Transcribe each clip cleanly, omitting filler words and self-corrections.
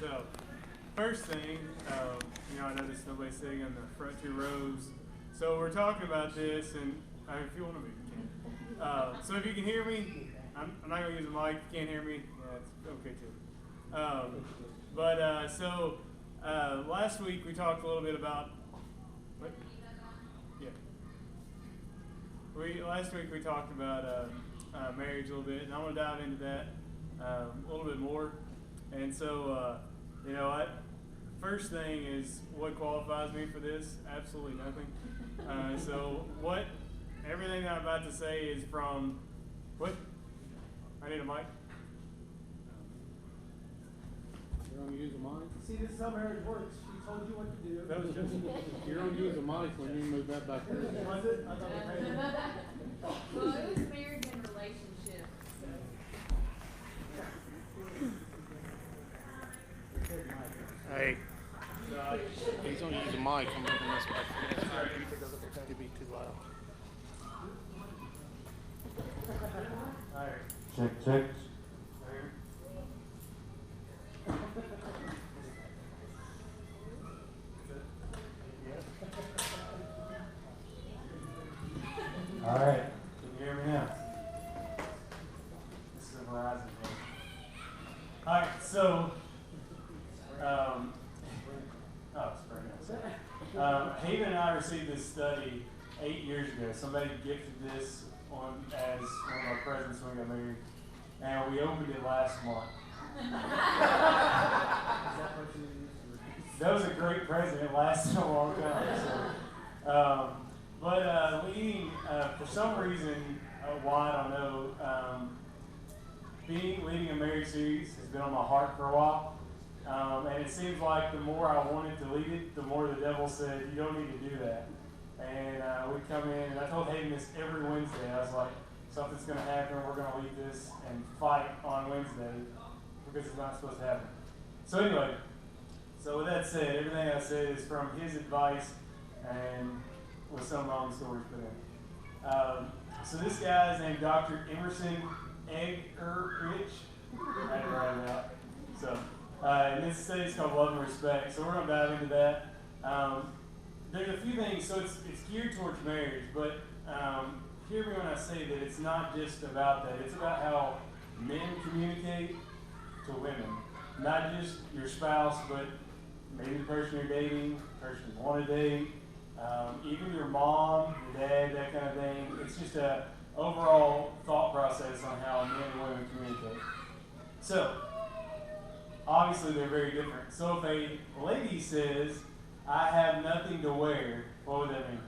So, first thing, I noticed nobody's sitting on the front two rows. So we're talking about this, and if you want to move, you can. So if you can hear me, I'm not going to use a mic. If you can't hear me, yeah, it's okay too. Last week we talked a little bit about. What? Yeah. Last week we talked about marriage a little bit, and I want to dive into that a little bit more. And so, first thing is what qualifies me for this? Absolutely nothing. Everything that I'm about to say is from, what? I need a mic. You're going to use a mic? See, this is how marriage works. She told you what to do. That was just, you're going to use a mic when you move that back there. Was it? I thought we paid it. Well, it was marriage and relationship. Hey. He's going to use a mic. I'm moving this back there. It'd be too loud. All right. Check. All right. Can you hear me now? This is the Verizon thing. All right. So, Haven and I received this study 8 years ago. Somebody gifted this as one of our presents when we got married, and we opened it last month. That was a great present. It lasted a long time. For some reason, why I don't know, leading a marriage series has been on my heart for a while. And it seems like the more I wanted to lead it, the more the devil said, you don't need to do that. And we come in, and I told Hayden this every Wednesday. I was like, something's going to happen, we're going to lead this and fight on Wednesday because it's not supposed to happen. So anyway, with that said, everything I said is from his advice and with some of my own stories put in. So this guy is named Dr. Emerson Eggerichs. I had to write it out. And this study is called Love and Respect. So we're going to dive into that. There's a few things, so it's geared towards marriage, but hear me when I say that it's not just about that. It's about how men communicate to women. Not just your spouse, but maybe the person you're dating, the person you want to date, even your mom, your dad, that kind of thing. It's just an overall thought process on how men and women communicate. So, obviously they're very different. So if a lady says, I have nothing to wear, what would that mean?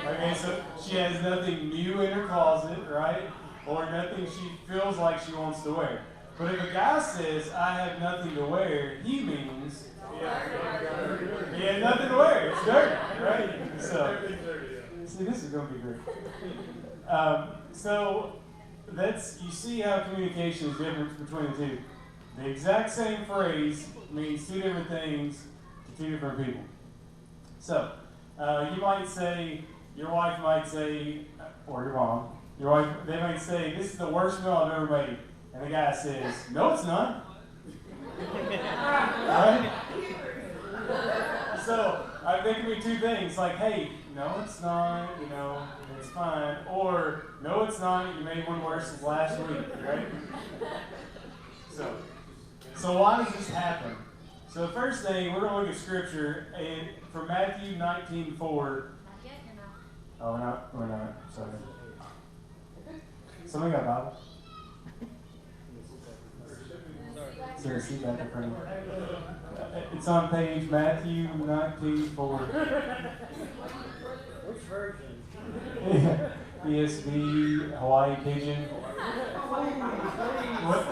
Okay, so she has nothing new in her closet, right? Or nothing she feels like she wants to wear. But if a guy says, I have nothing to wear, he means he has nothing to wear. It's dirty, right? So, see, this is going to be great. You see how communication is different between the two. The exact same phrase means two different things to two different people. So, you might say, your wife might say, or your mom, they might say, this is the worst meal I've ever made. And the guy says, no, it's not. Right? So, there can be two things, like, hey, no, it's not, it's fine. Or, no, it's not, you made one worse than last week, right? So why does this happen? So the first thing, we're going to look at Scripture, and from Matthew 19:4. Oh, we're not. Sorry. Somebody got a Bible? Is there a seat back in front of you? It's on page Matthew 19:4. Which version? ESV, Hawaii Pigeon. What?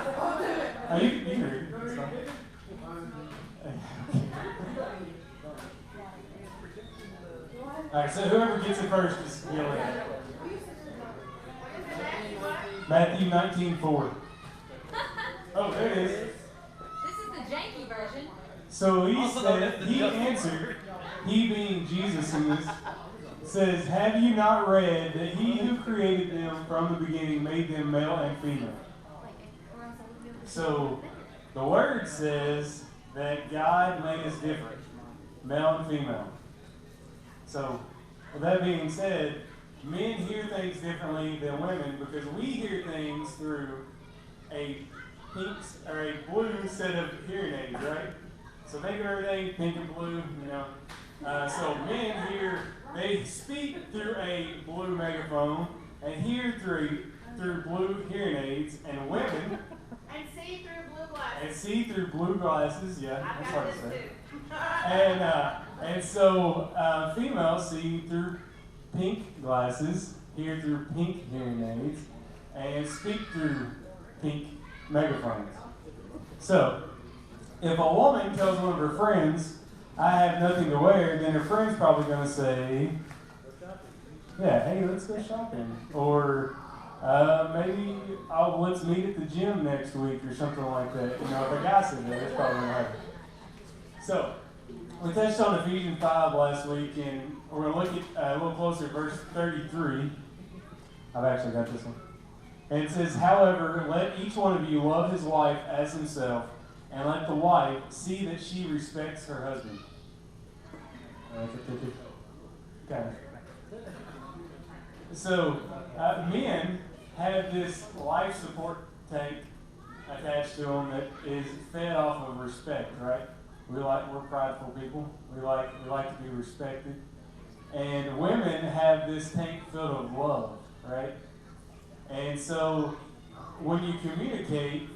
Oh, you can read it. It's fine. Alright, so whoever gets it first is yell it. Matthew 19:4. Oh, there it is. This is the janky version. So he answered, he being Jesus in this, says, have you not read that he who created them from the beginning made them male and female? So the word says that God made us different, male and female. So with that being said, men hear things differently than women because we hear things through a pink or a blue set of hearing aids, right? So think of everything pink and blue, you know. So men hear, they speak through a blue megaphone and hear through blue hearing aids, and women And see through blue glasses. and see through blue glasses. Yeah, I've that's got hard to this say. too. And so females see through pink glasses, hear through pink hearing aids, and speak through pink megaphones. So, if a woman tells one of her friends, I have nothing to wear, then her friend's probably going to say, yeah, hey, let's go shopping. Or maybe let's meet at the gym next week or something like that. You know, if a guy said that, that's probably going to happen. So, we touched on Ephesians 5 last week, and we're going to look at a little closer at verse 33. I've actually got this one. And it says, however, let each one of you love his wife as himself, and let the wife see that she respects her husband. Okay. So, men have this life support tank attached to them that is fed off of respect, right? We're prideful people. We like to be respected. And women have this tank filled of love, right? And so when you communicate,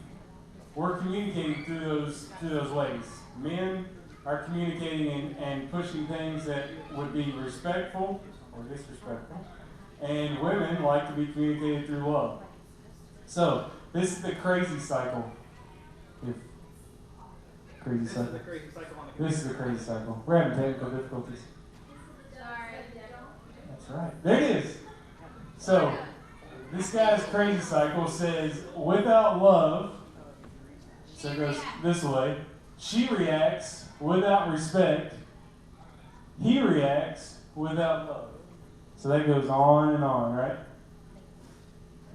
we're communicating through those ways. Men are communicating and pushing things that would be respectful or disrespectful. And women like to be communicated through love. So this is the crazy cycle. Crazy cycle. This is the crazy cycle. We're having technical difficulties. Sorry. That's right. There it is. So, this guy's crazy cycle says, without love, so it goes this way, she reacts without respect, he reacts without love. So that goes on and on, right?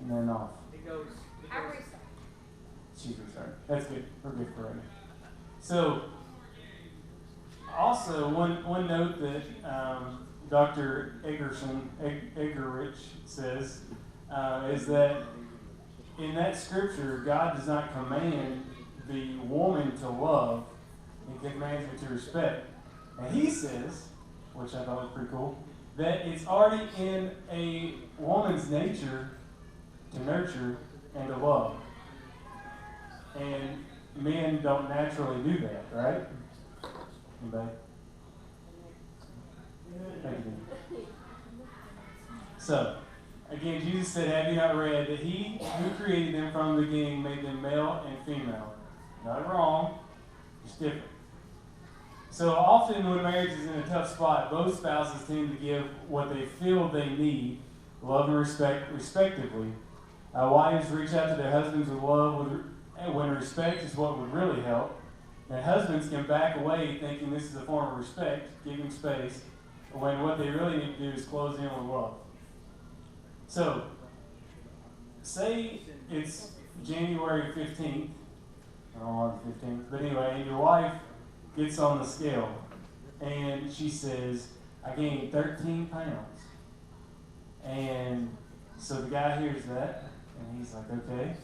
And then off. I restart. She's restarted. That's good. We're good for right now. So, also, one note that Dr. Egerich says is that in that scripture, God does not command the woman to love, He commands her to respect. And he says, which I thought was pretty cool, that it's already in a woman's nature to nurture and to love. And men don't naturally do that, right? Anybody? Thank you. So, again, Jesus said, have you not read that he who created them from the beginning made them male and female? Not wrong, just different. So often when marriage is in a tough spot, both spouses tend to give what they feel they need, love and respect, respectively. Wives reach out to their husbands with love when respect is what would really help. And husbands can back away thinking this is a form of respect, giving space, when what they really need to do is close in with love. So, say it's January 15th, I don't know the 15th, but anyway, and your wife gets on the scale, and she says, I gained 13 pounds. And so the guy hears that, and he's like, okay.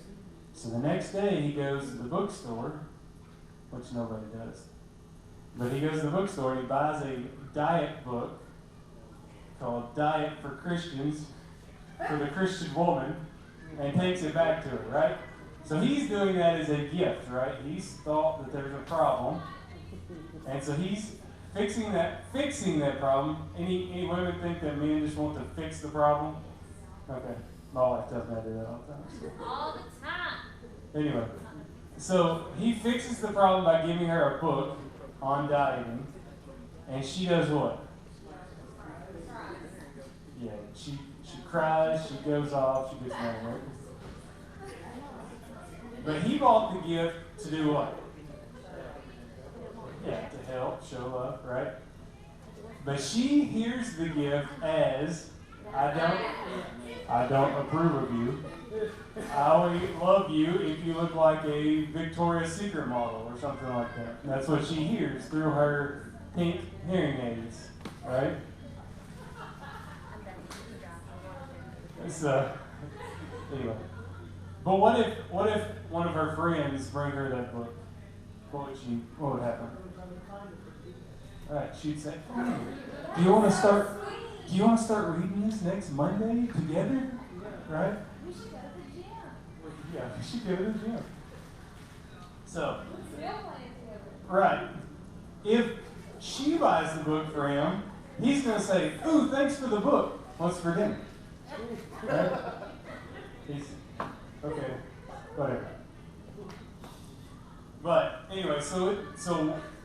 So the next day he goes to the bookstore, which nobody does. But he goes to the bookstore and he buys a diet book called Diet for Christians, for the Christian woman, and takes it back to her, right? So he's doing that as a gift, right? He's thought that there's a problem, and so he's fixing that problem. Any women think that men just want to fix the problem? Okay, my wife tells me I do that all the time. So. All the time. Anyway, so he fixes the problem by giving her a book on dieting, and she does what? Yeah, she cries, she goes off, she gets mad, right? But he bought the gift to do what? Yeah, to help, show love, right? But she hears the gift as, I don't I don't approve of you. I only love you if you look like a Victoria's Secret model or something like that. That's what she hears through her pink hearing aids, right? So, anyway. But what if one of her friends bring her that book? What would happen? Alright, she'd say, Do you want to start reading this next Monday together? Right? We should go to the gym. Yeah, we should go to the gym. So, Still playing together. right. If she buys the book for him, he's going to say, ooh, thanks for the book. What's for dinner? Right? He's, okay, whatever. But anyway, so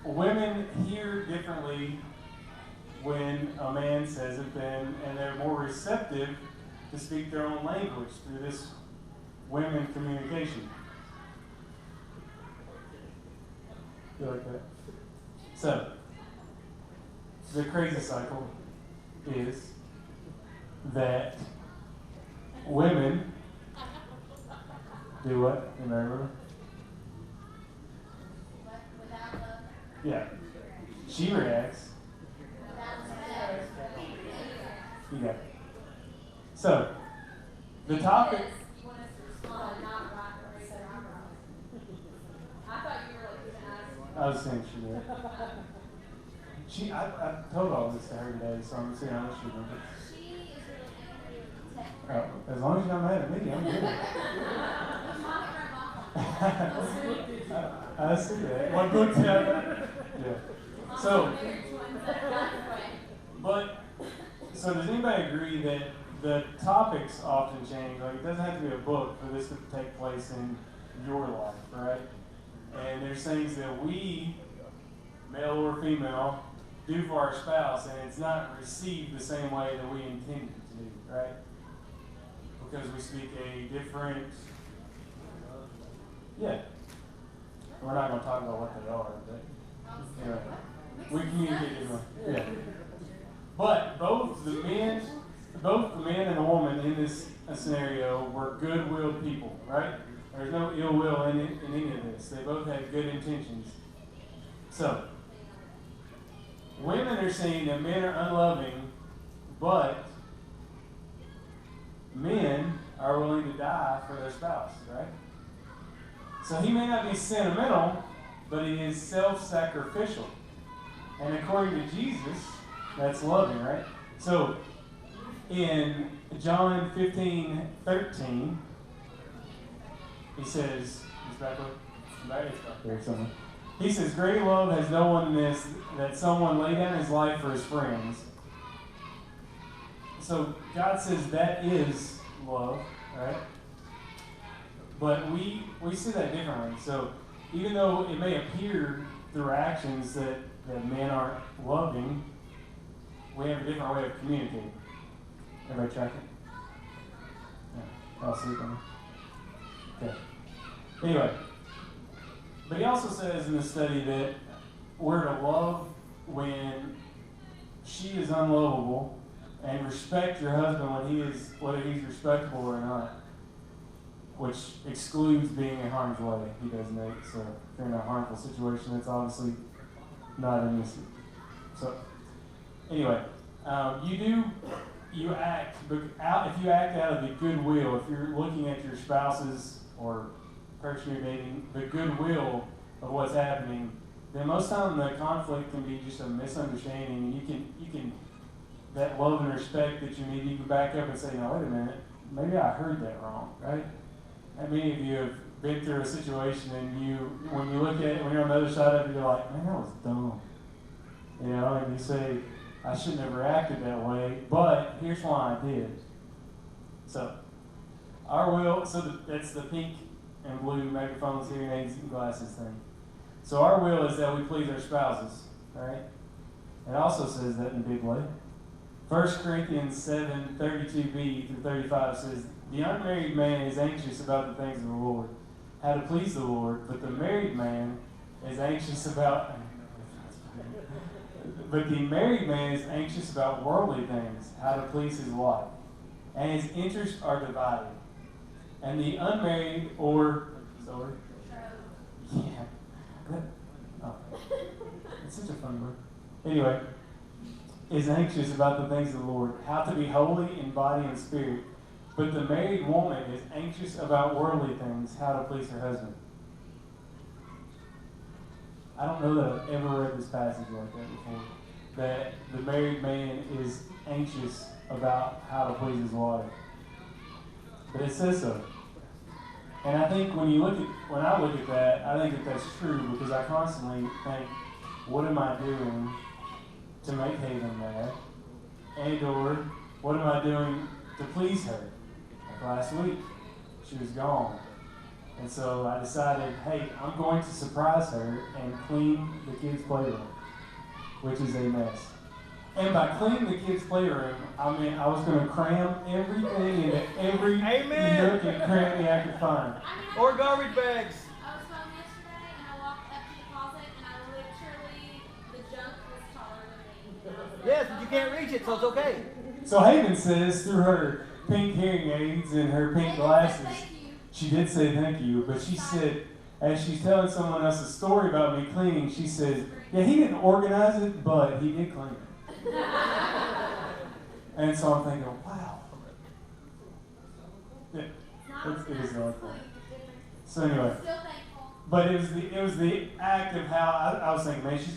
women hear differently when a man says it, and they're more receptive to speak their own language through this women communication. You like that? So, the crazy cycle is that women do what? Anybody remember? Without love, Yeah. She reacts. without respect. You got it. So, the topic. You want us to respond, not right or say I'm wrong. I thought you were like giving us. I was saying she did. I told all this to her today, so I'm seeing how much she remembers. She is really angry with the tech. As long as you're not mad at me, I'm good. I see that. One good tip. Yeah. So, so does anybody agree that the topics often change? Like, it doesn't have to be a book for this to take place in your life, right? And there's things that we, male or female, do for our spouse, and it's not received the same way that we intended to do, right? Because we speak a different, yeah. We're not going to talk about what they are, but anyway, we communicate differently. Yeah. But both the man and the woman in this scenario were good-willed people, right? There's no ill will in any of this. They both had good intentions. So, women are saying that men are unloving, but men are willing to die for their spouse, right? So he may not be sentimental, but he is self-sacrificial. And according to Jesus, that's loving, right? So in John 15:13, he says, he says, greater love has no one than this, that someone lay down his life for his friends. So God says that is love, right? But we see that differently. So even though it may appear through actions that men aren't loving, we have a different way of communicating. Everybody tracking? Yeah. I'll sleep on it. Okay. Anyway. But he also says in the study that we're to love when she is unlovable, and respect your husband when whether he's respectable or not, which excludes being in harm's way. He does Nate. So if you're in a harmful situation, that's obviously not in this. So anyway, if you act out of the goodwill, if you're looking at your spouse's or person you're dating, the goodwill of what's happening, then most of the time the conflict can be just a misunderstanding, and you can that love and respect that you need, you can back up and say, no, wait a minute, maybe I heard that wrong, right? How many of you have been through a situation and when you look at it, when you're on the other side of it, you're like, man, that was dumb. You know, and you say, I shouldn't have reacted that way, but here's why I did. So, that's the pink and blue microphones, hearing aids, and glasses thing. So our will is that we please our spouses, right? It also says that in a big way. 1 Corinthians 7:32b through 35 says, the unmarried man is anxious about the things of the Lord, how to please the Lord, but the married man is anxious about worldly things, how to please his wife. and his interests are divided. And the unmarried or, sorry? Yeah. Oh. It's such a fun word. Anyway, is anxious about the things of the Lord, how to be holy in body and spirit. But the married woman is anxious about worldly things, how to please her husband. I don't know that I've ever read this passage like that before. That the married man is anxious about how to please his wife. But it says so. And I think when I look at that, I think that that's true because I constantly think, what am I doing to make Haven mad? And or what am I doing to please her? Like last week, she was gone. And so I decided, hey, I'm going to surprise her and clean the kids' playroom, which is a mess. And by cleaning the kids' playroom, I mean I was going to cram everything into every nook and cranny I could find. Or garbage bags. I was home yesterday and I walked up to the closet and I literally, the junk was taller than me. Yes, but you can't reach it, so it's okay. So Haven says through her pink hearing aids and her pink glasses, Thank you. she did say thank you, but she said, as she's telling someone else a story about me cleaning, she says, yeah, he didn't organize it, but he did clean it. And so I'm thinking, wow. Yeah, it is like that. So anyway, Still thankful. but it was the act of how I was thinking, man, she's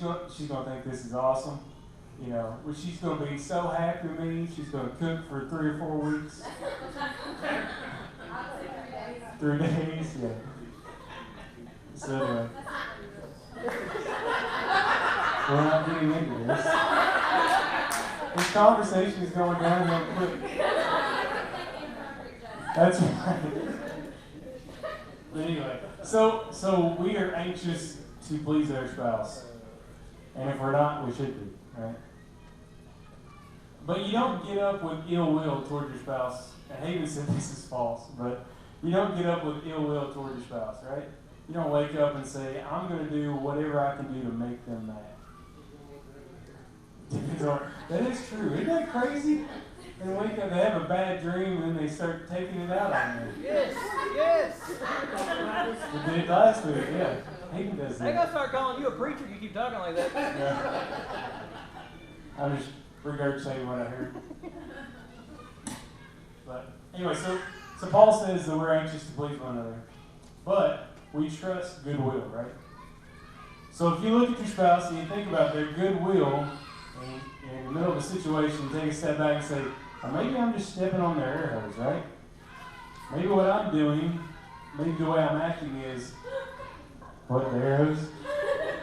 gonna think this is awesome. You know, well, she's gonna be so happy with me. She's gonna cook for 3 or 4 weeks. 3 days, yeah. So anyway, we're not getting into this. This conversation is going downhill quick. That's right. But anyway, so we are anxious to please our spouse, and if we're not, we should be, right? But you don't get up with ill will toward your spouse. And Haven said this is false, but you don't get up with ill will toward your spouse, right? You don't wake up and say, I'm going to do whatever I can do to make them mad. That is true. Isn't that crazy? They wake up, they have a bad dream, and then they start taking it out on you. Yes, yes. We did last week, yeah. Haven does They that. gotta start calling you a preacher. You keep talking like that. Yeah. I'm just regurgitating what I heard. But anyway, so Paul says that we're anxious to please one another, but we trust goodwill, right? So if you look at your spouse and you think about their goodwill, and in the middle of a situation, take a step back and say, maybe I'm just stepping on their air hose, right? Maybe what I'm doing, maybe the way I'm acting is, what, the air hose? Is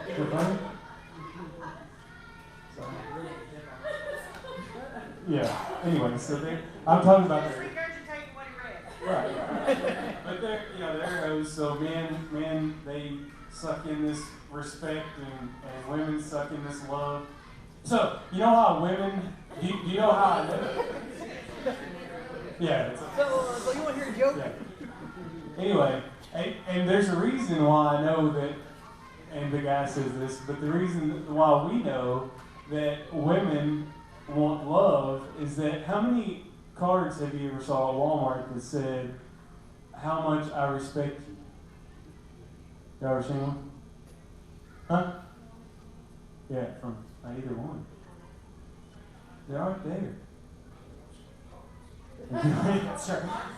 it funny? Sorry. Yeah. Anyway, so I'm talking about their. Regurgitating what he read. Right. But they're, the air hose. So men, they suck in this respect, and women suck in this love. So you know how women. Do you know how? Yeah. So you want to hear a joke? Yeah. Anyway, and there's a reason why I know that, and the guy says this, but the reason why we know that women want love is that how many cards have you ever saw at Walmart that said, how much I respect you? Y'all ever seen one? Huh? Yeah, from either one. They aren't there. That's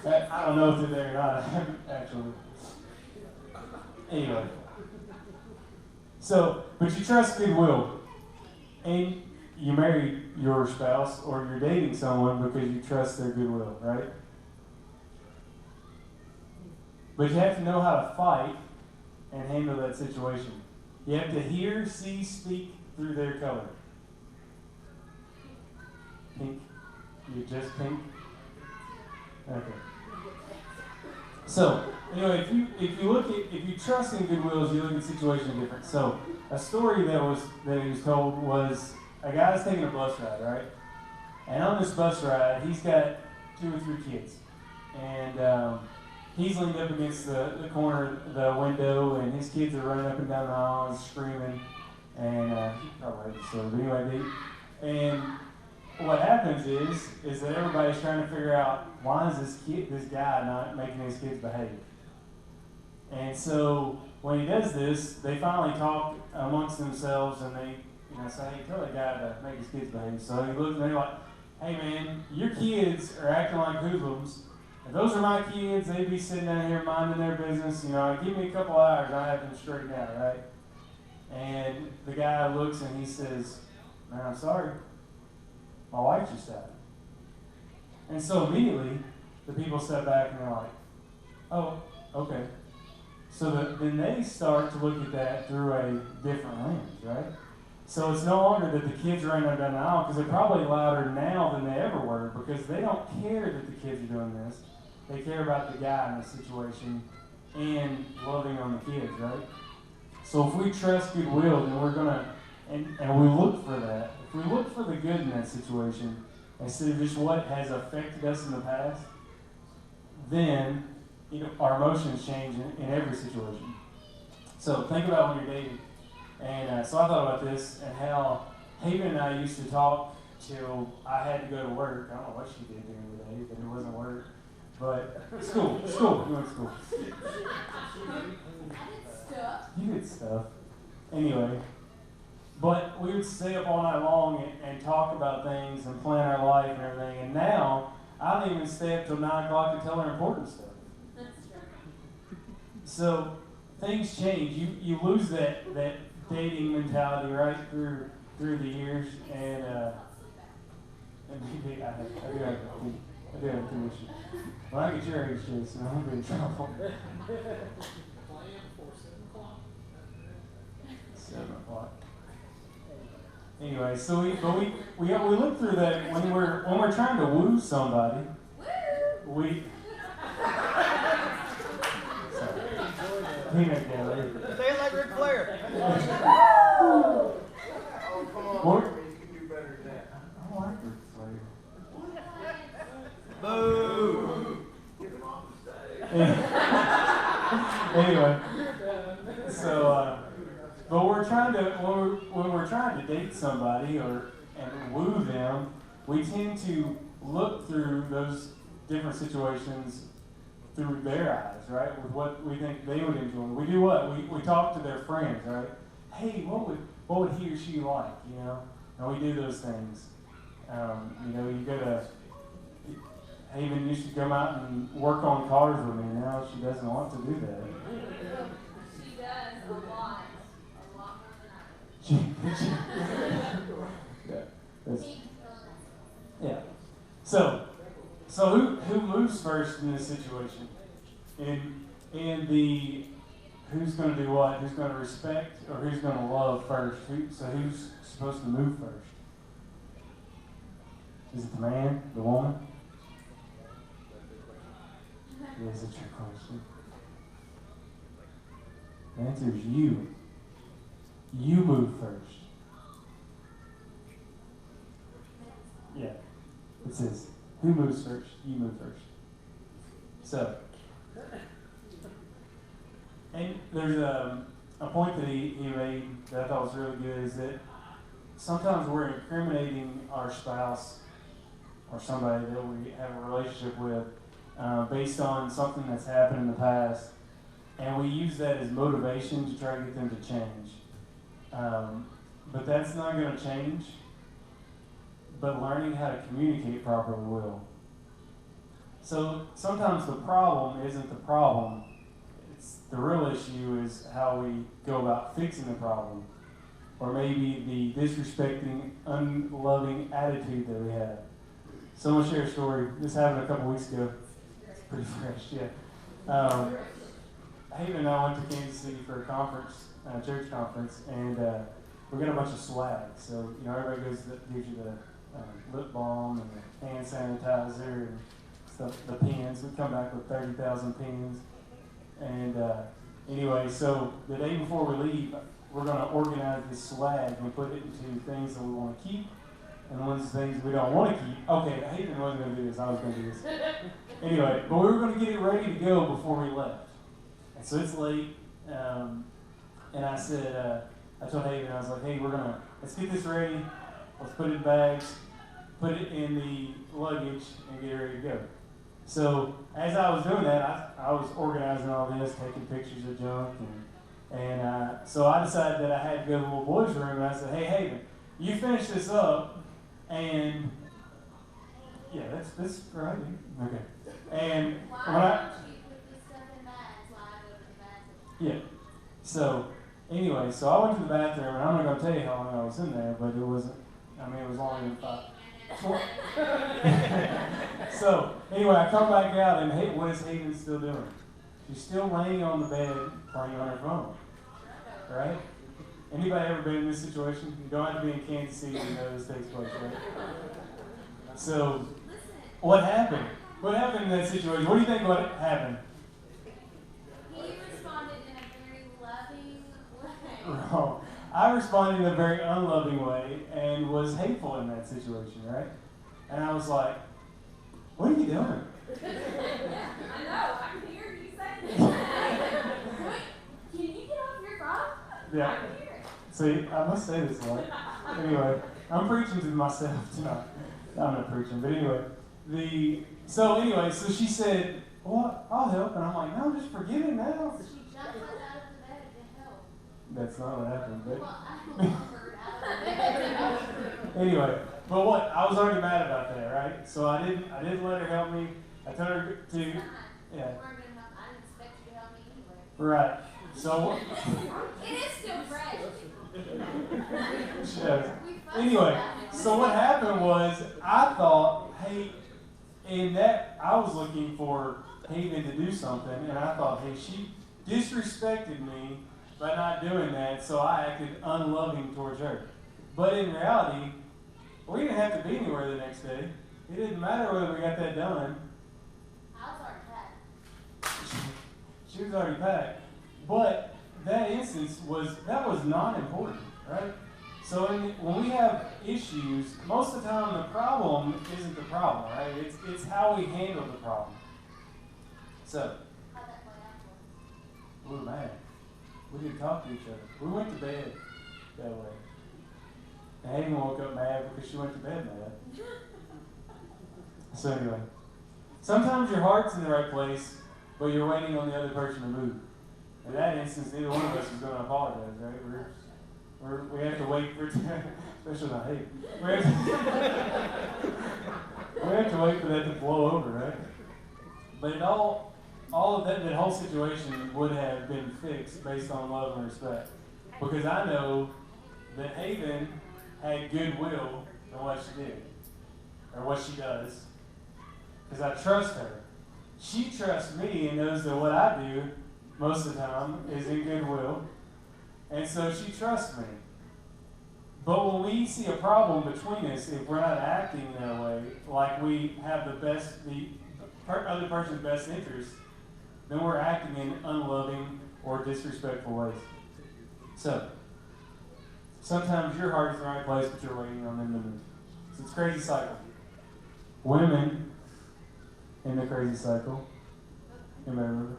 right. I don't know if they're there or not. I haven't actually. Anyway. So, but you trust goodwill. And you marry your spouse or you're dating someone because you trust their goodwill, right? But you have to know how to fight and handle that situation. You have to hear, see, speak through their color. Pink. You just pink? Okay. So, anyway, if you trust in goodwill, you look at situations different. So, a story that he was told was a guy's taking a bus ride, right? And on this bus ride, he's got 2 or 3 kids, and he's leaned up against the corner of the window, and his kids are running up and down the aisle and screaming, and he probably heard the story, but anyway, and what happens is that everybody's trying to figure out why is this guy not making his kids behave. And so when he does this, they finally talk amongst themselves and they say, hey, tell that guy to make his kids behave. So he looks and they're like, hey man, your kids are acting like hoodlums. If those are my kids, they'd be sitting down here minding their business. Give me a couple hours, I have them straightened out, right? And the guy looks and he says, man, I'm sorry. My wife just died. And so immediately, the people step back and they're like, oh, okay. So then they start to look at that through a different lens, right? So it's no longer that the kids are running down the aisle, because they're probably louder now than they ever were, because they don't care that the kids are doing this. They care about the guy in the situation and loving on the kids, right? So if we trust goodwill, then we're going to, and we look for that. If we look for the good in that situation, instead of just what has affected us in the past, then our emotions change in every situation. So think about when you're dating. And so I thought about this and how Haven and I used to talk till I had to go to work. I don't know what she did during the day, but it wasn't work. But school, you went to school. You did stuff. Anyway, but we would stay up all night long and talk about things and plan our life and everything. And now, I don't even stay up till 9 o'clock to tell her important stuff. So, things change. You lose that dating mentality right through the years. And maybe I do have two issues. When I get your age, Jason, I'm going to be in trouble. 7 o'clock. Anyway, so we look through that when we're trying to woo somebody. We. Peanut gallery. Say it like Ric Flair. Oh, come on, Jimmy, you can do better than that. I don't like Ric Flair. Boo! Get him off the stage. Anyway, so but when we're trying to date somebody and woo them, we tend to look through those different situations through their eyes, right? With what we think they would enjoy. We do what? We talk to their friends, right? Hey, what would he or she like? And we do those things. You go to Haven used to come out and work on cars with me. Now she doesn't want to do that. She does a lot more than I do. Yeah. So who moves first in this situation? In the who's going to do what? Who's going to respect or who's going to love first? Who's supposed to move first? Is it the man, the woman? Is it your question? The answer is you. You move first. Yeah. It says, who moves first? You move first. So, and there's a point that he made that I thought was really good, is that sometimes we're incriminating our spouse or somebody that we have a relationship with based on something that's happened in the past, and we use that as motivation to try to get them to change. But that's not going to change, but learning how to communicate properly will. So sometimes the problem isn't the problem. The real issue is how we go about fixing the problem, or maybe the disrespecting, unloving attitude that we have. So I'm going to share a story. This happened a couple weeks ago. It's pretty fresh, yeah. Haven and I went to Kansas City for a conference, church conference, and we got a bunch of swag. So, everybody gives you the lip balm and the hand sanitizer and stuff, the pins. We come back with 30,000 pins. And anyway, so the day before we leave, we're going to organize this swag and put it into things that we want to keep and ones things we don't want to keep. Okay, Hayden wasn't going to do this. I was going to do this. Anyway, but we were going to get it ready to go before we left. And so it's late, and I said, I told Hayden, I was like, hey, let's get this ready. Let's put it in bags. put it in the luggage, and get ready to go. So as I was doing that, I was organizing all this, taking pictures of junk, and so I decided that I had to go to the little boys' room, and I said, "Hey, Haven, you finish this up, and yeah, that's right, okay." And Why when I don't you put this stuff in bags while I go to the bathroom? yeah, so anyway, so I went to the bathroom, and I'm not gonna tell you how long I was in there, but it wasn't. I mean, it was longer than 5. So anyway, I come back out, and hey, what is Hayden still doing? She's still laying on the bed playing on her phone, right? Anybody ever been in this situation? You don't have to be in Kansas City to know this takes place, right? So what happened? What happened in that situation? What do you think what happened? He responded in a very loving way. Wrong. I responded in a very unloving way and was hateful in that situation, right? And I was like, "What are you doing?" I know, I can hear you saying this. Can you get off your phone? Yeah. I can hear it. See, I must say this a lot. Anyway, I'm preaching to myself tonight. No, I'm not preaching, but anyway, so she said, "Well, I'll help," and I'm like, "No, just forget it now." She jumped us out of the bed to help. That's not what happened, but Well, I lumbered out of the bed to help. anyway, but what? I was already mad about that, right? So I didn't let her help me. I told her to, Fine. yeah, You weren't gonna help. I didn't expect you to help me anyway. right. So It is still fresh. she does. We fussed Anyway, about it. so what happened was I thought, hey, in that I was looking for Hayden to do something, and I thought, hey, she disrespected me by not doing that, so I acted unloving towards her. But in reality, we didn't have to be anywhere the next day. It didn't matter whether we got that done. I was already packed. She was already packed. But that instance was not important, right? So when we have issues, most of the time the problem isn't the problem, right? It's how we handle the problem. So How'd that play out for us? we were mad. We didn't talk to each other. We went to bed that way. And Hayden woke up mad because she went to bed mad. So anyway, sometimes your heart's in the right place, but you're waiting on the other person to move. In that instance, neither one of us is going to apologize, right? We have to wait for it to, especially not hate. We have to wait for that to blow over, right? But all of that whole situation would have been fixed based on love and respect. Because I know that Haven had goodwill in what she did, or what she does. Because I trust her. She trusts me and knows that what I do most of the time is in goodwill. And so she trusts me. But when we see a problem between us, if we're not acting in a way like we have the other person's best interest, then we're acting in unloving or disrespectful ways. So, sometimes your heart is in the right place, but you're waiting on them to move. So it's a crazy cycle. Women in the crazy cycle. Anybody remember?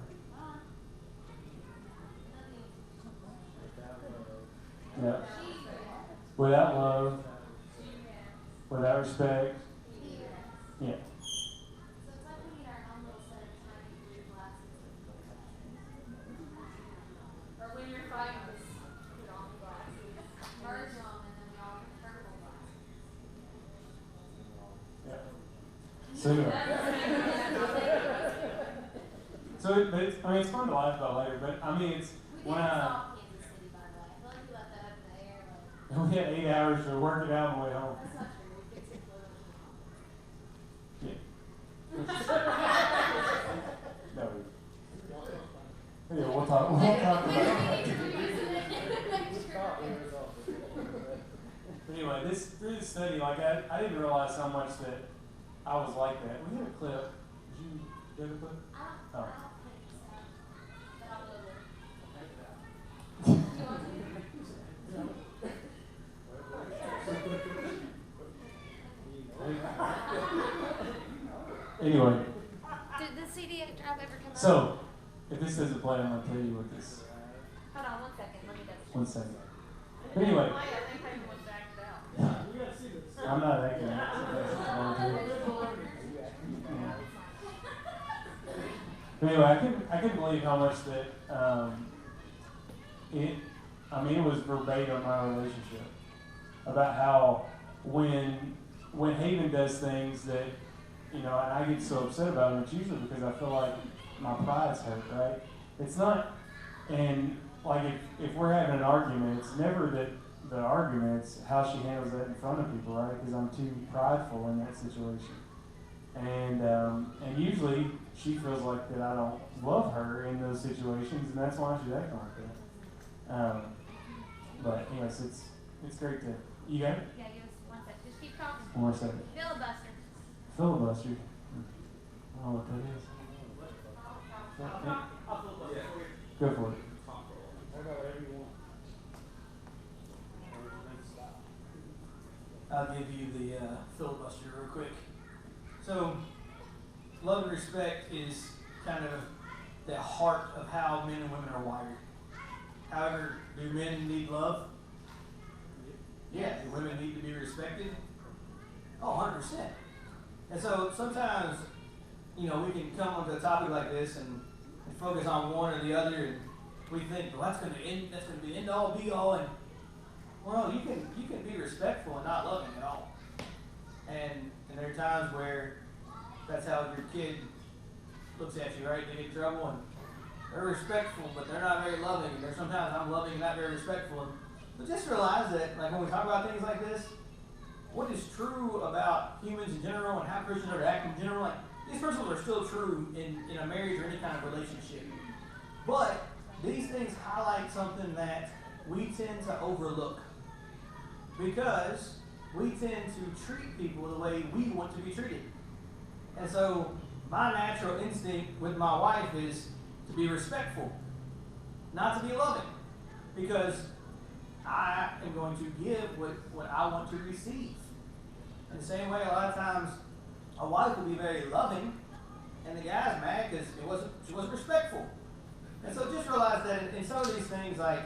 Yeah. Without love, without respect. Yeah. So it's like we need our own little set of tiny blue glasses. Or when you're fighting, just put on the glasses. Merge them and then we all get purple glasses. Yeah. So anyway. It's fun to laugh about later, but I mean, it's We when didn't I, solve Kansas City, by the way. I feel like we left that up in the air. Like, we had 8 hours to work it out on the way home. that's not true. We fixed it for Yeah. No. Yeah, we'll talk about it. Anyway, through this study, like I didn't realize how much that I was like that. We had a clip. Did you get a clip? I don't think so. But I'll go there. Do you want to? Anyway, Did the CD drive ever come out? so if this doesn't play, I'm gonna tell you what this. Hold on 1 second. Let me double check. 1 second. But anyway, I think Hayden wants to act it out. I'm not acting. But anyway, I couldn't believe how much that it was verbatim my relationship about how when Haven does things that, and I get so upset about them, it's usually because I feel like my pride's hurt, right? It's not, and like if we're having an argument, it's never that the argument, it's how she handles that in front of people, right? Because I'm too prideful in that situation. And usually she feels like that I don't love her in those situations, and that's why she's acting like that. But anyways, it's great to, you got it? Yeah, give us 1 sec. Just keep talking. One more second. Filibuster. Filibuster. I don't know what that is. Go for it. I'll give you the filibuster real quick. So, love and respect is kind of the heart of how men and women are wired. However, do men need love? Yeah. Do women need to be respected? Oh, 100%. And so sometimes, we can come onto a topic like this and focus on one or the other, and we think, well, that's going to be the end all be all. And well, you can be respectful and not loving at all. And there are times where that's how your kid looks at you, right? They get in trouble and they're respectful, but they're not very loving. And there's sometimes I'm loving and not very respectful. But just realize that, like when we talk about things like this, what is true about humans in general and how Christians are to act in general, like these principles are still true in a marriage or any kind of relationship. But these things highlight something that we tend to overlook because we tend to treat people the way we want to be treated. And so my natural instinct with my wife is to be respectful, not to be loving, because I am going to give what I want to receive. In the same way, a lot of times a wife will be very loving, and the guy's mad because she wasn't respectful. And so just realize that in some of these things, like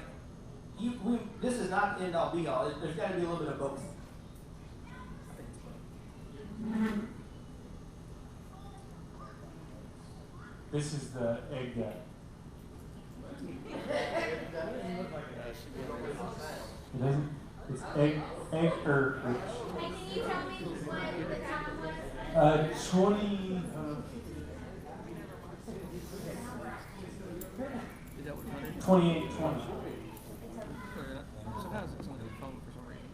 this is not the end all be all. There's got to be a little bit of both. This is the egg guy. It doesn't. It's egg Hey, can you tell me what the time was? 20. Is that what it is? 28:20. Sometimes it's on the phone for some reason.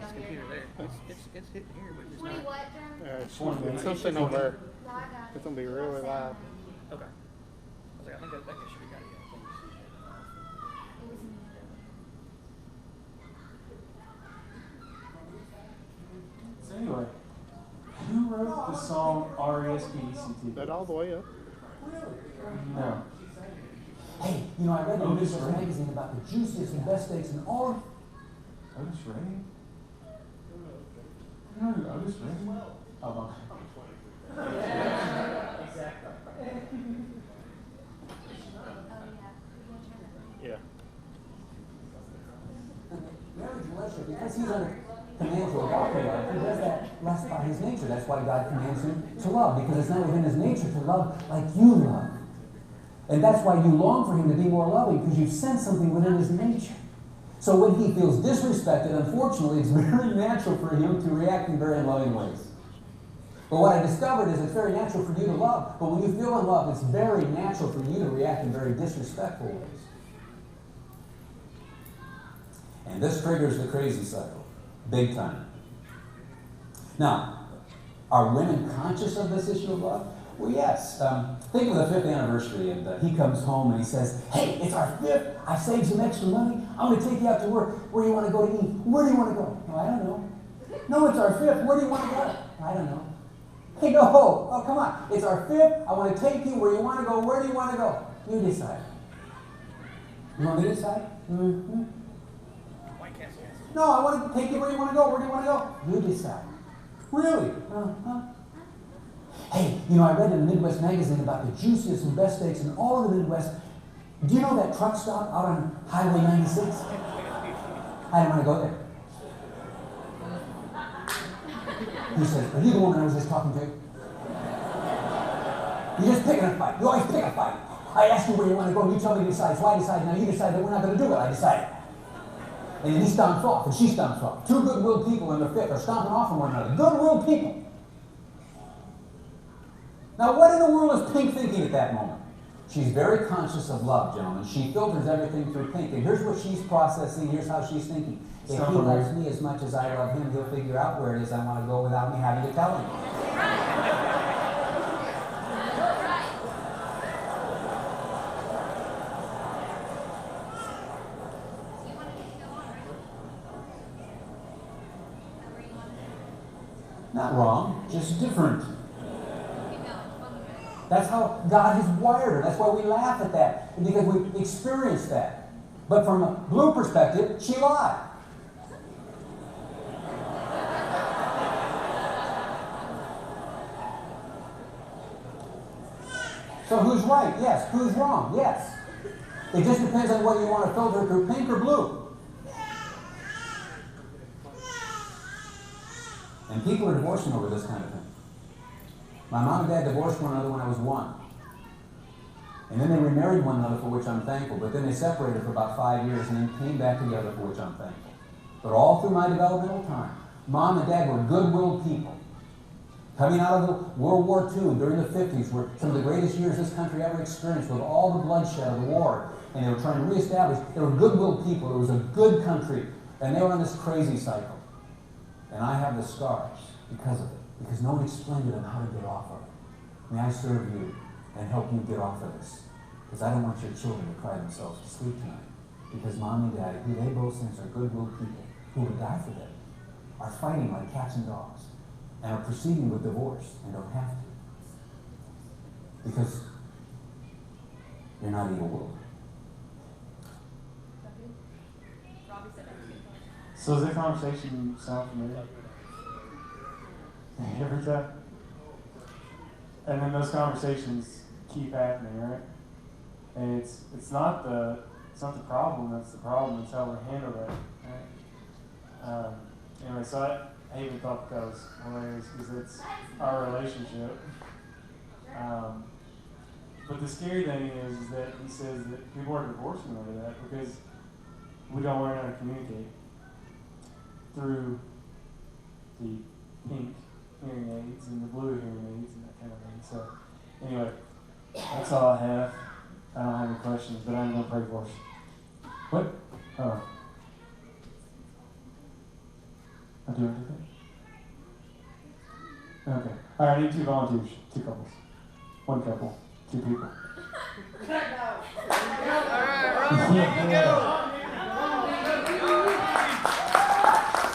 This computer there. It's hitting here, but it's 20 not. what, John? It's something over. No, I got it. It's gonna be really loud. Okay. I think that should be got it. So anyway, who wrote the song R.E.S.P.E.C.T.? That all the way up. No. Hey, I read in Otis this Redding. magazine about the juiciest and best steaks in all of... Otis Redding? You know who Otis Redding is? Oh, okay. Yeah. Marriage relationship, because he's under command to agape love, he does that less by his nature. That's why God commands him to love, because it's not within his nature to love like you love. And that's why you long for him to be more loving, because you've sensed something within his nature. So when he feels disrespected, unfortunately, it's very natural for him to react in very loving ways. But what I discovered is it's very natural for you to love, but when you feel in love, it's very natural for you to react in very disrespectful ways. And this triggers the crazy cycle, big time. Now, are women conscious of this issue of love? Well, yes. Think of the 5th anniversary, and he comes home and he says, "Hey, it's our 5th. I saved some extra money. I'm going to take you out to work. Where do you want to go to eat? Where do you want to go?" "No, I don't know." "No, it's our 5th. Where do you want to go?" "I don't know." "Hey, no. Oh, come on. It's our 5th. I want to take you where you want to go. Where do you want to go?" "You decide." "You want me to decide?" "Mm-hmm." "No, I want to take you where you want to go. Where do you want to go?" "You decide." "Really?" "Uh-huh." "Hey, I read in a Midwest magazine about the juiciest and best steaks in all of the Midwest. Do you know that truck stop out on Highway 96? I don't want to go there." He says, "Are you the woman I was just talking to?" You just pick a fight. You always pick a fight. I ask you where you want to go, and you tell me to decide. So I decide. Now you decide that we're not going to do it. I decided. And then he stomps off, and she stomps off. Two good-willed people in the fifth are stomping off from one another. Good-willed people. Now, what in the world is Pink thinking at that moment? She's very conscious of love, gentlemen. She filters everything through Pink. And here's what she's processing. Here's how she's thinking. If he loves me as much as I love him, he'll figure out where it is I want to go without me having to tell him. Not wrong, just different. That's how God has wired her. That's why we laugh at that, because we experienced that. But from a blue perspective, she lied. So who's right? Yes. Who's wrong? Yes. It just depends on whether you want to filter through pink or blue. And people are divorcing over this kind of thing. My mom and dad divorced one another when I was 1. And then they remarried one another, for which I'm thankful. But then they separated for about 5 years and then came back together, for which I'm thankful. But all through my developmental time, Mom and Dad were good-willed people. Coming out of the World War II, during the 50s, were some of the greatest years this country ever experienced, with all the bloodshed of the war. And they were trying to reestablish. They were good-willed people. It was a good country. And they were on this crazy cycle. And I have the scars because of it. Because no one explained to them how to get off of it. May I serve you and help you get off of this? Because I don't want your children to cry themselves to sleep tonight. Because Mom and Daddy, who they both think are good-willed people, who would die for them, are fighting like cats and dogs, and are proceeding with divorce and don't have to. Because you're not evil-willed. So does that conversation sound familiar? Every time? And then those conversations keep happening, right? And it's not the problem that's the problem. It's how we handle that, right? Anyway, so I even thought that was hilarious because it's our relationship. But the scary thing is that he says that people are divorcing over that because we don't learn how to communicate through the pink hearing aids and the blue hearing aids and that kind of thing. So anyway, that's all I have. I don't have any questions, but I'm going to pray for us. What? Oh. I'll do anything? Okay. All right, I need 2 volunteers. 2 couples. 1 couple. 2 people.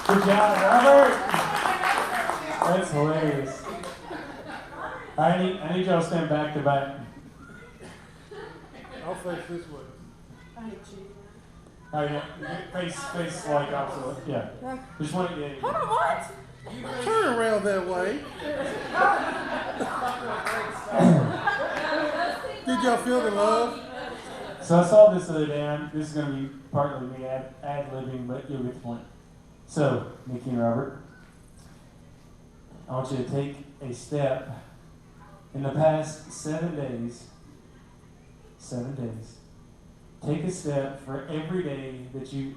Good job, Robert! That's hilarious. I need y'all to stand back to back. I'll face this way. Oh yeah, face like opposite. Yeah. Just want to get. Hold on, what? Turn around that way. Did y'all feel the love? So I saw this the other day, and this is going to be partly me ad-libbing, but you'll get the point. So, Nikki and Robert, I want you to take a step in the past 7 days. 7 days. Take a step for every day that you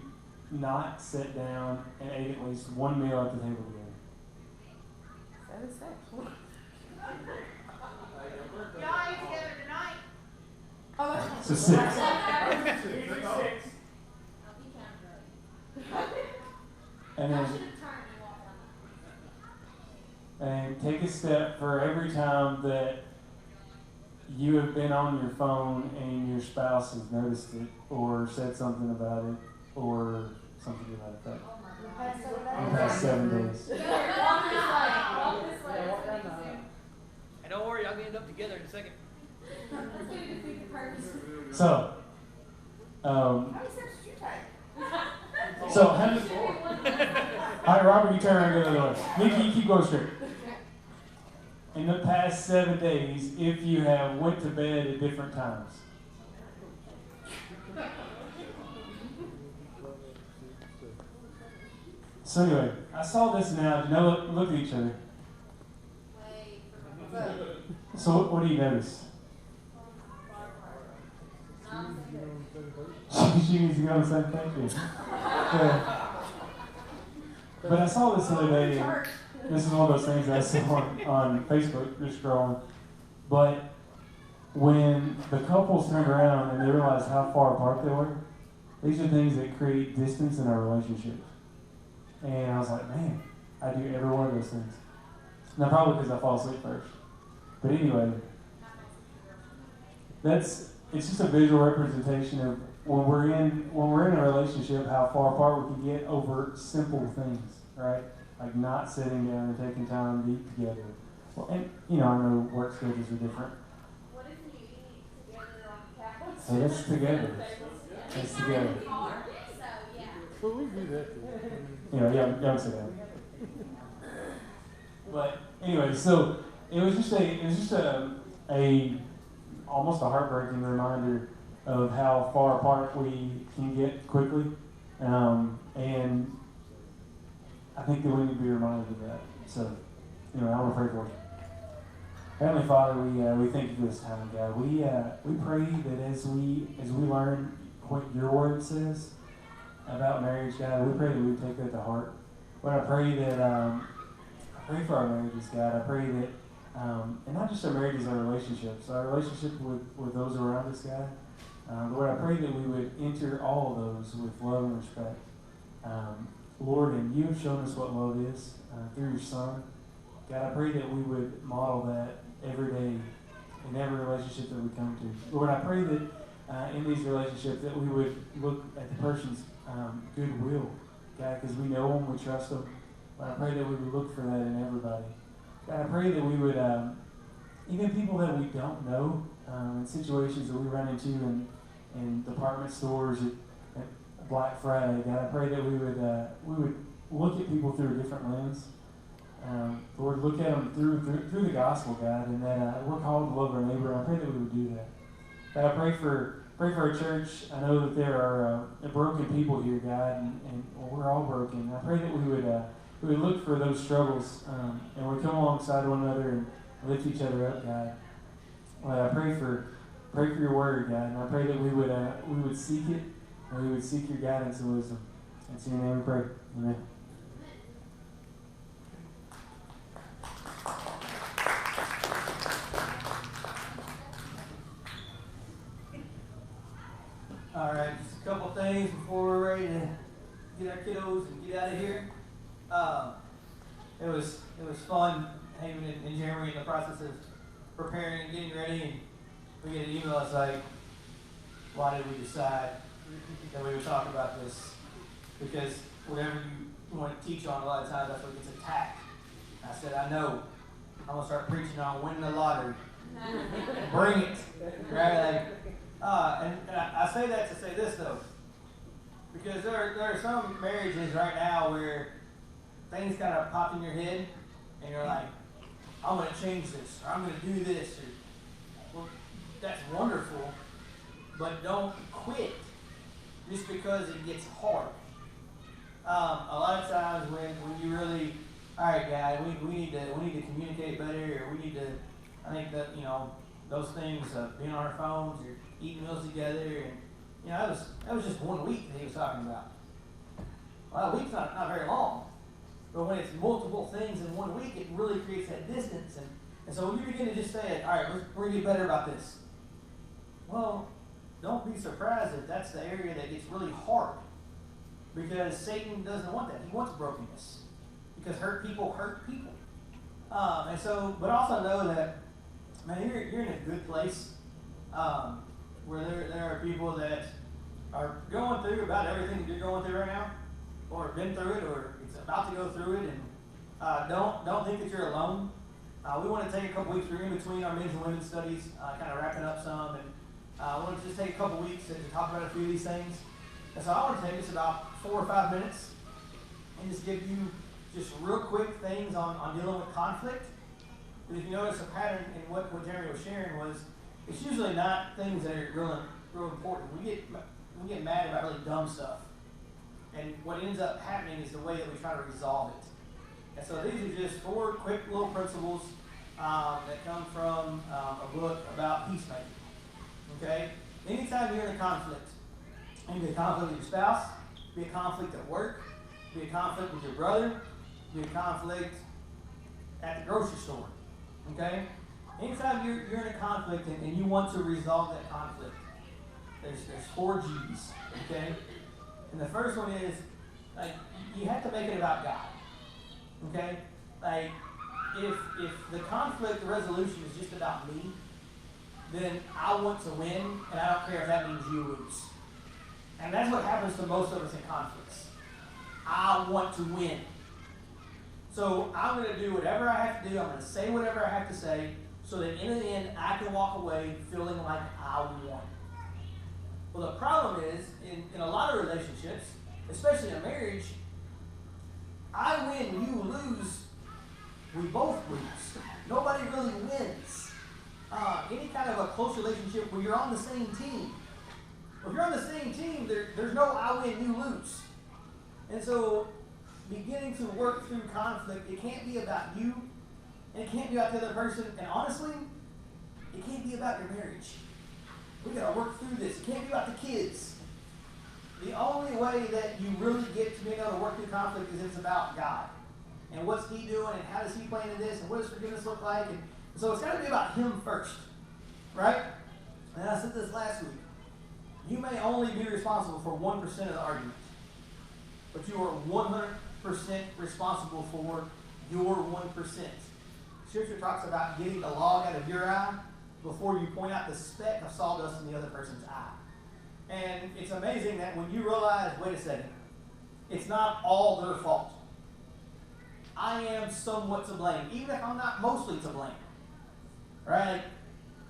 not sat down and ate at least 1 meal at the table together. 7 steps. Y'all ate together tonight. Oh, that's So 6. And then and take a step for every time that you have been on your phone and your spouse has noticed it or said something about it or something to that effect. In the past 7 days. And don't worry, y'all gonna end up together in a second. So, How many steps did you take? so how many? All right, Robert, you turn around and go the other way. Nikki, you keep going straight. In the past 7 days, if you have went to bed at different times. So anyway, I saw this now. Now look at each other. So what do you notice? She needs to go on the same page. Yeah. But I saw this the other day, and this is one of those things that I saw on Facebook, just scrolling. But when the couples turned around and they realized how far apart they were, these are things that create distance in our relationships. And I was like, man, I do every one of those things. Now, probably because I fall asleep first. But anyway, it's just a visual representation of when we're in a relationship, how far apart we can get over simple things, right? Like not sitting down and taking time to eat together. Well, and I know work schedules are different. What if you eat together on the couch? Hey, that's together. That's together. It's hard, so yeah. Well, we do that too. Y'all sit down. But anyway, so it was just a almost a heartbreaking reminder of how far apart we can get quickly, and I think that we need to be reminded of that. So, I want to pray for you. Heavenly Father, we thank you for this time, God. We pray that as we learn what your word says about marriage, God, we pray that we take that to heart. Lord, I pray for our marriages, God. I pray that, and not just our marriages, our relationships with those around us, God. Lord, I pray that we would enter all of those with love and respect. Lord, and you have shown us what love is through your Son. God, I pray that we would model that every day in every relationship that we come to. Lord, I pray that in these relationships that we would look at the person's goodwill, God, because we know them, we trust them. But I pray that we would look for that in everybody. God, I pray that we would, even people that we don't know, in situations that we run into in department stores at Black Friday, God, I pray that we would look at people through a different lens. Lord, look at them through the gospel, God, and that we're called to love our neighbor. And I pray that we would do that. God, I pray for our church. I know that there are broken people here, God, and we're all broken. I pray that we would look for those struggles, and we come alongside one another and lift each other up, God. I pray for your word, God, and I pray that we would seek it, and we would seek your guidance and wisdom. In your name we pray. Amen. All right, just a couple things before we're ready to get our kiddos and get out of here. It was fun. Haven and Jeremy in the process of preparing and getting ready, and we get an email that's like, why did we decide that we would talk about this? Because whatever you want to teach on, a lot of times that's what gets attacked. I said, I know. I'm going to start preaching on winning the lottery. Bring it. Right? And I say that to say this, though. Because there are some marriages right now where things kind of pop in your head, and you're like, I'm going to change this, or I'm going to do this. Well, that's wonderful, but don't quit just because it gets hard. A lot of times when you really, all right, guys, we need to communicate better, or we need to, I think that, those things, being on our phones, or eating meals together, and, that was just 1 week that he was talking about. Well, a week's not very long. But when it's multiple things in 1 week, it really creates that distance. And so when you begin to just say, all right, we're going to get better about this. Well, don't be surprised if that's the area that gets really hard. Because Satan doesn't want that. He wants brokenness. Because hurt people hurt people. But also know that, man, you're in a good place where there are people that are going through about everything that you're going through right now, or have been through it, or it's about to go through it, and don't think that you're alone. We want to take a couple weeks. We're in between our men's and women's studies, kind of wrapping up some, and I want to just take a couple weeks to talk about a few of these things. And so I want to take us about 4 or 5 minutes and just give you just real quick things on dealing with conflict. Because if you notice a pattern in what Jeremy was sharing was, it's usually not things that are real important. We get mad about really dumb stuff. And what ends up happening is the way that we try to resolve it. And so these are just 4 quick little principles that come from a book about peacemaking. Okay? Anytime you're in a conflict, it can be a conflict with your spouse, be a conflict at work, be a conflict with your brother, be a conflict at the grocery store. Okay? Anytime you're in a conflict and you want to resolve that conflict, there's 4 G's. Okay? And the first one is, like, you have to make it about God. Okay? Like, if the conflict resolution is just about me, then I want to win, and I don't care if that means you lose. And that's what happens to most of us in conflicts. I want to win. So I'm going to do whatever I have to do. I'm going to say whatever I have to say, so that in the end, I can walk away feeling like I won. Well, the problem is, in a lot of relationships, especially in a marriage, I win, you lose, we both lose. Nobody really wins. Any kind of a close relationship where you're on the same team. If you're on the same team, there's no I win, you lose. And so, beginning to work through conflict, it can't be about you, and it can't be about the other person, and honestly, it can't be about your marriage. We gotta work through this. It can't be about the kids. The only way that you really get to being able to work through conflict is it's about God. And what's He doing, and how does He plan in this, and what does forgiveness look like? And so it's got to be about Him first, right? And I said this last week. You may only be responsible for 1% of the argument, but you are 100% responsible for your 1%. Scripture talks about getting the log out of your eye before you point out the speck of sawdust in the other person's eye. And it's amazing that when you realize, wait a second, it's not all their fault. I am somewhat to blame, even if I'm not mostly to blame. Right?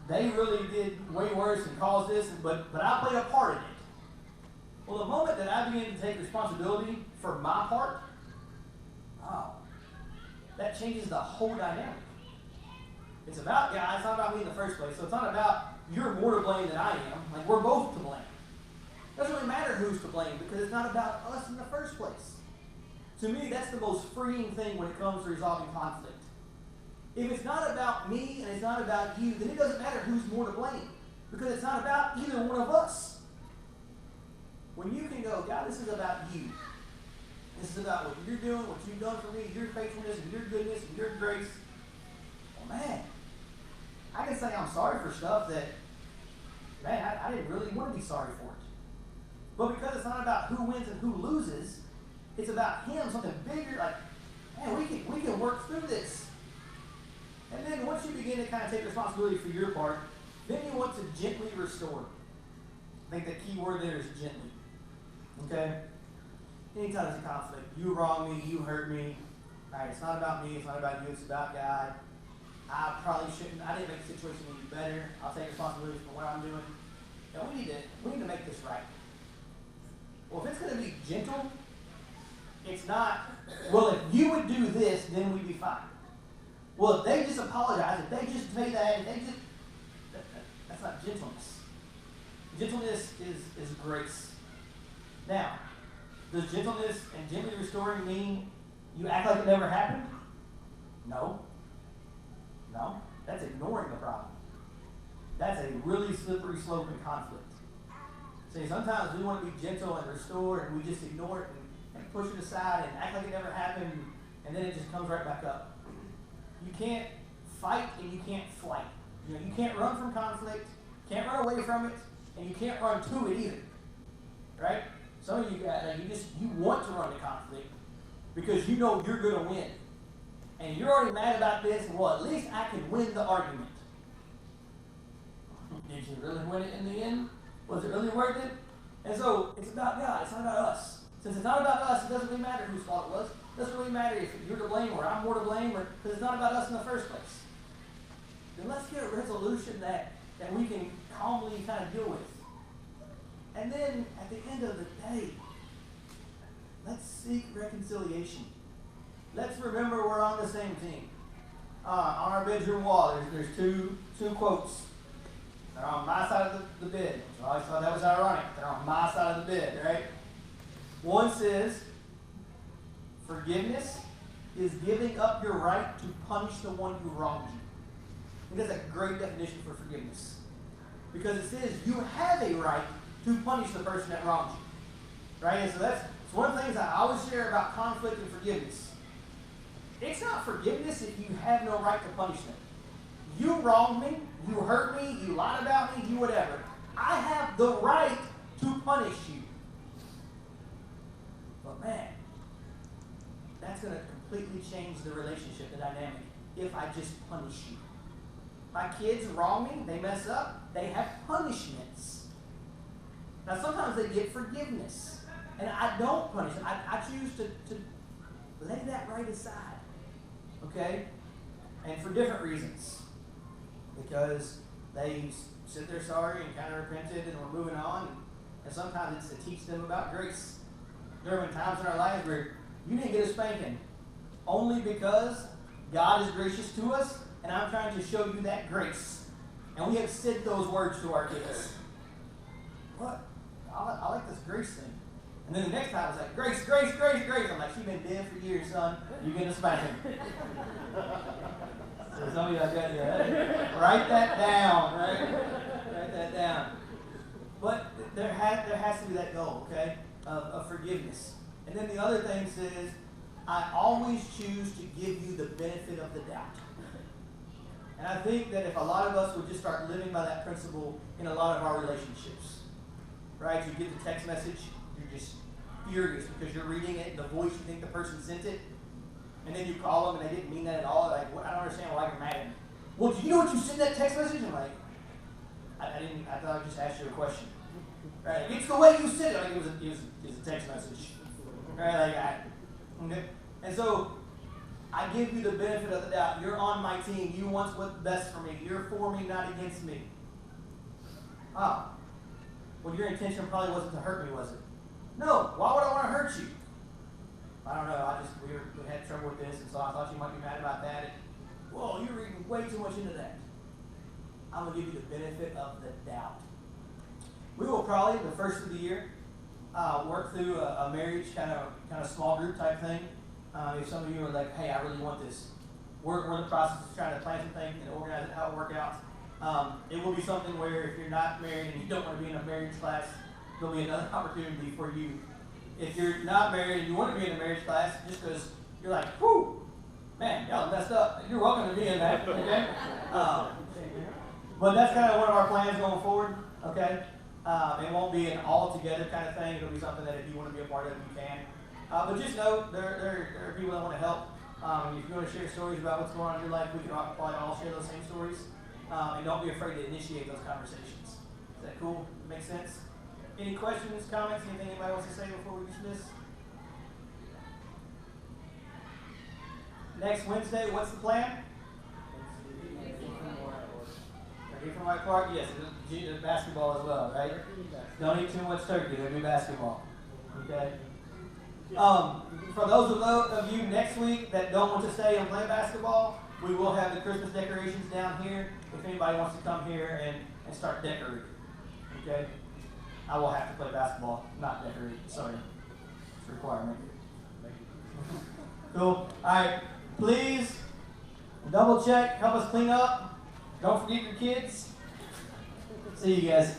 They really did way worse and caused this, but I played a part in it. Well, the moment that I began to take responsibility for my part, that changes the whole dynamic. It's about God. It's not about me in the first place. So it's not about you're more to blame than I am. Like, we're both to blame. It doesn't really matter who's to blame because it's not about us in the first place. To me, that's the most freeing thing when it comes to resolving conflict. If it's not about me and it's not about you, then it doesn't matter who's more to blame because it's not about either one of us. When you can go, God, this is about you. This is about what you're doing, what you've done for me, your faithfulness and your goodness and your grace. Well, man, I can say I'm sorry for stuff that, man, I didn't really want to be sorry for it. But because it's not about who wins and who loses, it's about Him, something bigger, like, man, we can work through this. And then once you begin to kind of take responsibility for your part, then you want to gently restore. I think the key word there is gently. Okay? Anytime there's a conflict, you wrong me, you hurt me. All right, it's not about me, it's not about you, it's about God. I didn't make the situation any better. I'll take responsibility for what I'm doing. And we need to make this right. Well, if it's going to be gentle, it's not, well, if you would do this, then we'd be fine. Well, if they just apologize, if they just say that, that's not gentleness. Gentleness is grace. Now, does gentleness and gently restoring mean you act like it never happened? No. That's ignoring the problem. That's a really slippery slope in conflict. See, sometimes we want to be gentle and restore, and we just ignore it and push it aside and act like it never happened, and then it just comes right back up. You can't fight and you can't flight. You can't run from conflict, can't run away from it, and you can't run to it either. Right? Some of you guys, you want to run to conflict because you know you're going to win. And you're already mad about this, and well, at least I can win the argument. Did you really win it in the end? Was it really worth it? And so, it's about God, it's not about us. Since it's not about us, it doesn't really matter whose fault it was. It doesn't really matter if you're to blame or I'm more to blame, because it's not about us in the first place. Then let's get a resolution that we can calmly kind of deal with. And then, at the end of the day, let's seek reconciliation. Let's remember we're on the same team. On our bedroom wall, there's two quotes. They're on my side of the bed. I always thought that was ironic. They're on my side of the bed, right? One says, forgiveness is giving up your right to punish the one who wronged you. I think that's a great definition for forgiveness. Because it says you have a right to punish the person that wrongs you. Right? And so that's one of the things I always share about conflict and forgiveness. It's not forgiveness if you have no right to punish them. You wronged me, you hurt me, you lied about me, you whatever. I have the right to punish you. But man, that's going to completely change the relationship, the dynamic, if I just punish you. My kids wrong me, they mess up, they have punishments. Now sometimes they get forgiveness. And I don't punish them. I choose to lay that right aside. Okay? And for different reasons. Because they said they're sorry and kind of repented and we're moving on. And sometimes it's to teach them about grace. There have been times in our lives where you didn't get a spanking only because God is gracious to us and I'm trying to show you that grace. And we have said those words to our kids. What? I like this grace thing. And then the next time it's like, grace, grace, grace, grace. I'm like, she's been dead for years, son. You're getting a spanking. So some of you like that, yeah. Write that down, right? Write that down. But there has to be that goal, okay, of forgiveness. And then the other thing says, I always choose to give you the benefit of the doubt. And I think that if a lot of us would just start living by that principle in a lot of our relationships, right? You get the text message, you're just furious because you're reading it, the voice, you think the person sent it, and then you call them and they didn't mean that at all. Like, I don't understand why you're mad at me. Well, do you know what you sent that text message? I'm like, I thought I just asked you a question. Right? It's the way you said it. Like, it was a text message. Right? Like, okay? And so, I give you the benefit of the doubt. You're on my team. You want what's best for me. You're for me, not against me. Oh. Well, your intention probably wasn't to hurt me, was it? No. Why would I want to hurt you? I don't know. We had trouble with this, and so I thought you might be mad about that. And, whoa, you're reading way too much into that. I'm going to give you the benefit of the doubt. We will probably, the first of the year, work through a marriage kind of small group type thing. If some of you are like, hey, I really want this, we're in the process of trying to plan some things and organize it, how it work out. It will be something where if you're not married and you don't want to be in a marriage class, there'll be another opportunity for you. If you're not married and you want to be in a marriage class, just because you're like, whew, man, y'all messed up. You're welcome to be in that, okay? But that's kind of one of our plans going forward, okay? It won't be an all-together kind of thing. It'll be something that if you want to be a part of it, you can. But just know there are people that want to help. If you want to share stories about what's going on in your life, we can probably all share those same stories. And don't be afraid to initiate those conversations. Is that cool? Make sense? Any questions, comments, anything anybody wants to say before we dismiss? Next Wednesday, what's the plan? Ready from White Park? Yes, there's basketball as well, right? Don't eat too much turkey, there'll be basketball. Okay? For those of you next week that don't want to stay and play basketball, we will have the Christmas decorations down here if anybody wants to come here and start decorating. Okay? I will have to play basketball, not decorate. Sorry. It's a requirement. Cool. Alright. Please double check, help us clean up. Don't forget your kids. See you guys.